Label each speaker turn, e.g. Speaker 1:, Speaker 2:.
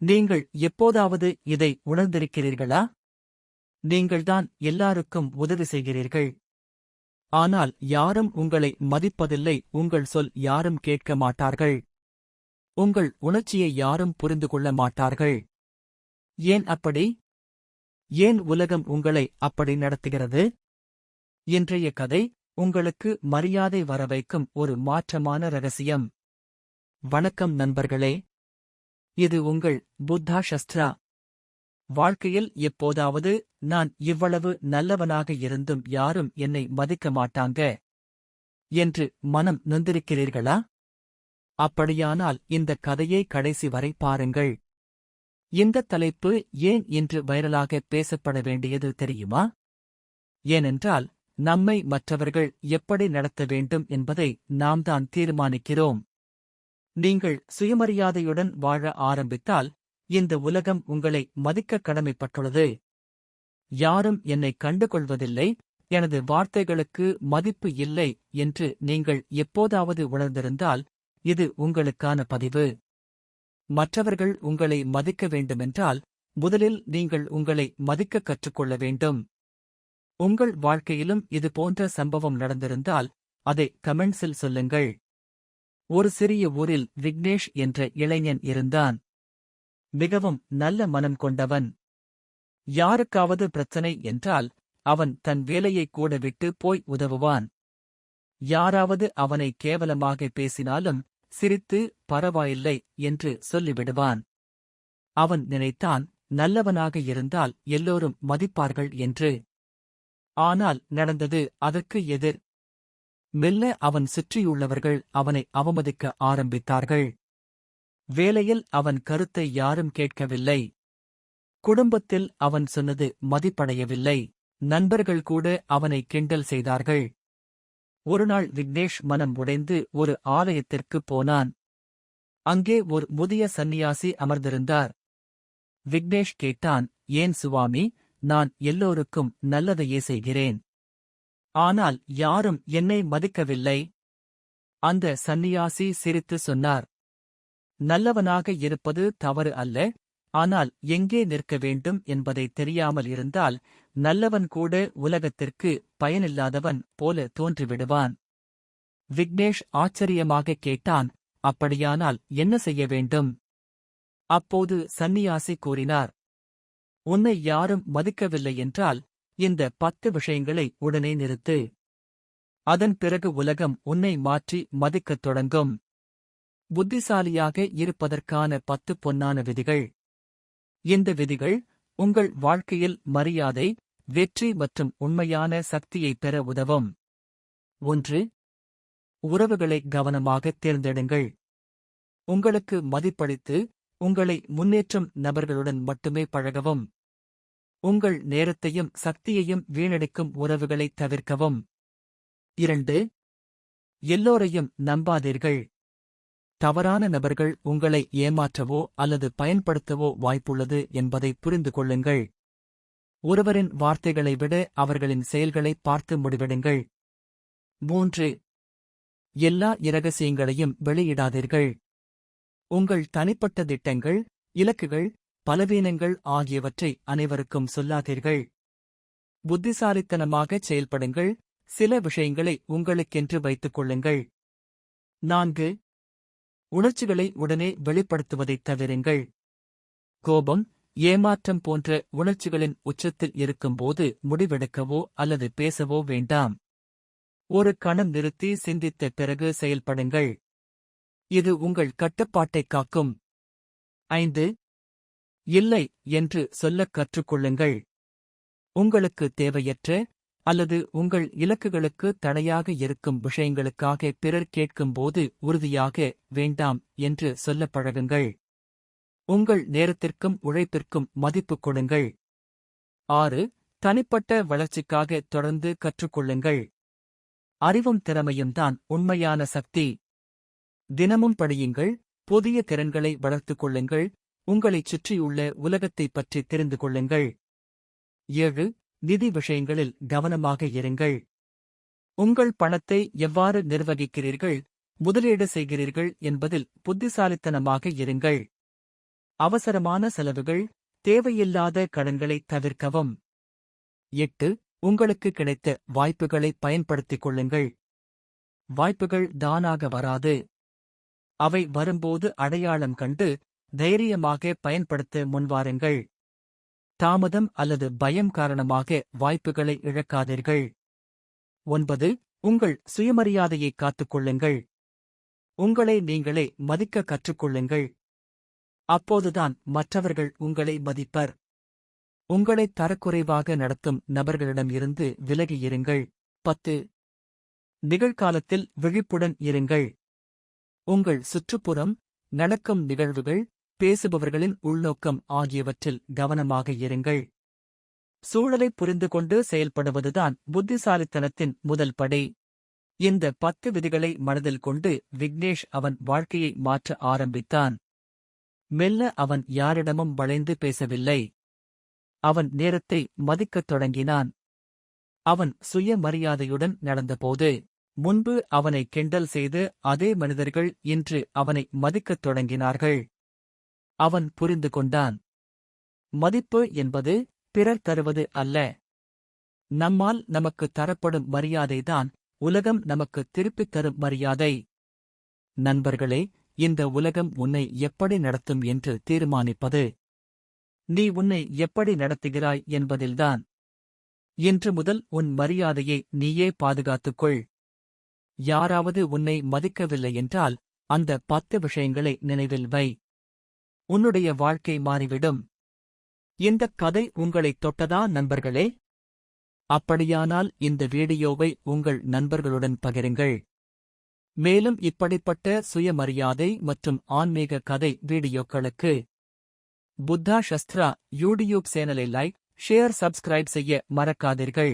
Speaker 1: நீங்கள் எப்போதாவது இதை உணர்ந்திருக்கிறீர்களா? நீங்கள்தான் எல்லாருக்கும் உதவி செய்கிறீர்கள். ஆனால் யாரும் உங்களை மதிப்பதில்லை, உங்கள் சொல் யாரும் கேட்க மாட்டார்கள். உங்கள் உணர்ச்சியை யாரும் புரிந்து கொள்ள மாட்டார்கள். ஏன் அப்படி? ஏன் உலகம் உங்களை அப்படி நடத்துகிறது? இன்றைய கதை உங்களுக்கு மரியாதை வரவைக்கும் ஒரு மாற்றமான ரகசியம். வணக்கம் நண்பர்களே, இது உங்கள் புத்தா சஸ்திரா. வாழ்க்கையில் எப்போதாவது நான் இவ்வளவு நல்லவனாக இருந்தும் யாரும் என்னை மதிக்க மாட்டாங்க என்று மனம் நொந்திருக்கிறீர்களா? அப்படியானால் இந்த கதையை கடைசி வரை பாருங்கள். இந்த தலைப்பு ஏன் இன்று வைரலாக பேசப்பட வேண்டியது தெரியுமா? ஏனென்றால் நம்மை மற்றவர்கள் எப்படி நடத்த வேண்டும் என்பதை நாம் தான் தீர்மானிக்கிறோம். நீங்கள் சுயமரியாதையுடன் வாழ ஆரம்பித்தால் இந்த உலகம் உங்களை மதிக்க கடமைப்பட்டுள்ளது. யாரும் என்னை கண்டுகொள்வதில்லை, எனது வார்த்தைகளுக்கு மதிப்பு இல்லை என்று நீங்கள் எப்போதாவது உணர்ந்திருந்தால் இது உங்களுக்கான பதிவு. மற்றவர்கள் உங்களை மதிக்க வேண்டுமென்றால் முதலில் நீங்கள் உங்களை மதிக்க கற்றுக்கொள்ள வேண்டும். உங்கள் வாழ்க்கையிலும் இது போன்ற சம்பவம் நடந்திருந்தால் அதை கமெண்ட்ஸில் சொல்லுங்கள். ஒரு சிறிய ஊரில் விக்னேஷ் என்ற இளைஞன் இருந்தான். மிகவும் நல்ல மனம் கொண்டவன். யாருக்காவது பிரச்சனை என்றால் அவன் தன் வேலையை கூட விட்டு போய் உதவுவான். யாராவது அவனை கேவலமாக பேசினாலும் சிரித்து பரவாயில்லை என்று சொல்லிவிடுவான். அவன் நினைத்தான், நல்லவனாக இருந்தால் எல்லோரும் மதிப்பார்கள் என்று. ஆனால் நடந்தது அதற்கு எதிர். மெல்ல அவன் சுற்றியுள்ளவர்கள் அவனை அவமதிக்க ஆரம்பித்தார்கள். வேலையில் அவன் கருத்தை யாரும் கேட்கவில்லை. குடும்பத்தில் அவன் சொன்னது மதிப்படையவில்லை. நண்பர்கள் கூட அவனை கிண்டல் செய்தார்கள். ஒருநாள் விக்னேஷ் மனம் உடைந்து ஒரு ஆலயத்திற்குப் போனான். அங்கே ஒரு முதிய சந்நியாசி அமர்ந்திருந்தார். விக்னேஷ் கேட்டான், ஏன் சுவாமி, நான் எல்லோருக்கும் நல்லதையே செய்கிறேன். ஆனால் யாரும் என்னை மதிக்கவில்லை. அந்த சந்நியாசி சிரித்து சொன்னார், நல்லவனாக இருப்பது தவறு அல்ல, ஆனால் எங்கே நிற்க வேண்டும் என்பதை தெரியாமல் இருந்தால் நல்லவன் கூட உலகத்திற்கு பயனில்லாதவன் போல தோன்றிவிடுவான். விக்னேஷ் ஆச்சரியமாக கேட்டான், அப்படியானால் என்ன செய்ய வேண்டும்? அப்போது சந்நியாசி கூறினார், உன்னை யாரும் மதிக்கவில்லை என்றால் இந்த 10 விஷயங்களை உடனே நிறுத்து. அதன் பிறகு உலகம் உன்னை மாற்றி மதிக்கத் தொடங்கும். புத்திசாலியாக இருப்பதற்கான 10 பொன்னான விதிகள். இந்த விதிகள் உங்கள் வாழ்க்கையில் மரியாதை, வெற்றி மற்றும் உண்மையான சக்தியைப் பெற உதவும். 1. உறவுகளை கவனமாகத் தேர்ந்தெடுங்கள். உங்களுக்கு மதிப்பளித்து உங்களை முன்னேற்றும் நபர்களுடன் மட்டுமே பழகவும். உங்கள் நேரத்தையும் சக்தியையும் வீணடிக்கும் உறவுகளைத் தவிர்க்கவும். 2. எல்லோரையும் நம்பாதீர்கள். தவறான நபர்கள் உங்களை ஏமாற்றவோ அல்லது பயன்படுத்தவோ வாய்ப்புள்ளது என்பதை புரிந்து கொள்ளுங்கள். ஒருவரின் வார்த்தைகளை விட அவர்களின் செயல்களை பார்த்து முடிவெடுங்கள். 3. எல்லா இரகசியங்களையும் வெளியிடாதீர்கள். உங்கள் தனிப்பட்ட திட்டங்கள், இலக்குகள், பலவீனங்கள் ஆகியவற்றை அனைவருக்கும் சொல்லாதீர்கள். புத்திசாலித்தனமாகச் செயல்படுங்கள். சில விஷயங்களை உங்களுக்கென்று வைத்துக் கொள்ளுங்கள். 4. உணர்ச்சிகளை உடனே வெளிப்படுத்துவதைத் தவிருங்கள். கோபம், ஏமாற்றம் போன்ற உணர்ச்சிகளின் உச்சத்தில் இருக்கும்போது முடிவெடுக்கவோ அல்லது பேசவோ வேண்டாம். ஒரு கணம் நிறுத்தி சிந்தித்த பிறகு செயல்படுங்கள். இது உங்கள் கட்டுப்பாட்டைக் காக்கும். 5. இல்லை என்று சொல்லக் கற்றுக்கொள்ளுங்கள். உங்களுக்கு தேவையற்ற அல்லது உங்கள் இலக்குகளுக்கு தடையாக இருக்கும் விஷயங்களுக்காக பிறர் கேட்கும்போது உறுதியாக வேண்டாம் என்று சொல்லப் பழகுங்கள். உங்கள் நேரத்திற்கும் உழைப்பிற்கும் மதிப்பு கொடுங்கள். 6. தனிப்பட்ட வளர்ச்சிக்காக தொடர்ந்து கற்றுக்கொள்ளுங்கள். அறிவும் திறமையும் தான் உண்மையான சக்தி. தினமும் படியுங்கள், புதிய திறன்களை வளர்த்துக் கொள்ளுங்கள், உங்களைச் சுற்றியுள்ள உலகத்தைப் பற்றி தெரிந்து கொள்ளுங்கள். 7. நிதி விஷயங்களில் கவனமாக இருங்கள். உங்கள் பணத்தை எவ்வாறு நிர்வகிக்கிறீர்கள், முதலீடு செய்கிறீர்கள் என்பதில் புத்திசாலித்தனமாக இருங்கள். அவசரமான செலவுகள், தேவையில்லாத கடன்களை தவிர்க்கவும். 8. உங்களுக்கு கிடைத்த வாய்ப்புகளை பயன்படுத்திக் கொள்ளுங்கள். வாய்ப்புகள் தானாக வராது. அவை வரும்போது அடையாளம் கண்டு தைரியமாக பயன்படுத்த முன்வாருங்கள். தாமதம் அல்லது பயம் காரணமாக வாய்ப்புகளை இழக்காதீர்கள். 9. உங்கள் சுயமரியாதையை காத்துக்கொள்ளுங்கள். உங்களை நீங்களே மதிக்க கற்றுக்கொள்ளுங்கள். அப்போதுதான் மற்றவர்கள் உங்களை மதிப்பர். உங்களை தரக்குறைவாக நடத்தும் நபர்களிடம் இருந்து விலகி இருங்கள். 10. நிகழ்காலத்தில் விழிப்புடன் இருங்கள். உங்கள் சுற்றுப்புறம், நடக்கும் நிகழ்வுகள், பேசுபவர்களின் உள்நோக்கம் ஆகியவற்றில் கவனமாக இருங்கள். சூழலை புரிந்துகொண்டு செயல்படுவதுதான் புத்திசாலித்தனத்தின் முதல் படி. இந்த 10 விதிகளை மனதில் கொண்டு விக்னேஷ் அவன் வாழ்க்கையை மாற்ற ஆரம்பித்தான். மெல்ல அவன் யாரிடமும் வளைந்து பேசவில்லை. அவன் நேரத்தை மதிக்கத் தொடங்கினான். அவன் சுயமரியாதையுடன் நடந்தபோது, முன்பு அவனை கிண்டல் செய்து அதே மனிதர்கள் இன்று அவனை மதிக்கத் தொடங்கினார்கள். அவன் புரிந்து கொண்டான். மதிப்பு என்பது பிறர் தருவது அல்ல. நம்மால் நமக்கு தரப்படும் மரியாதைதான் உலகம் நமக்கு திருப்பித் தரும் மரியாதை. நண்பர்களே, இந்த உலகம் உன்னை எப்படி நடத்தும் என்று தீர்மானிப்பது நீ உன்னை எப்படி நடத்துகிறாய் என்பதில்தான். இன்று முதல் உன் மரியாதையை நீயே பாதுகாத்துக்கொள். யாராவது உன்னை மதிக்கவில்லை என்றால் அந்த 10 விஷயங்களை நினைவில் வை. உன்னுடைய வாழ்க்கை மாறிவிடும். இந்தக் கதை உங்களைத் தொட்டதா நண்பர்களே? அப்படியானால் இந்த வீடியோவை உங்கள் நண்பர்களுடன் பகிருங்கள். மேலும் இப்படிப்பட்ட சுயமரியாதை மற்றும் ஆன்மீக கதை வீடியோக்களுக்கு புத்தா சஸ்திரா யூடியூப் சேனலை லைக், ஷேர், சப்ஸ்கிரைப் செய்ய மறக்காதீர்கள்.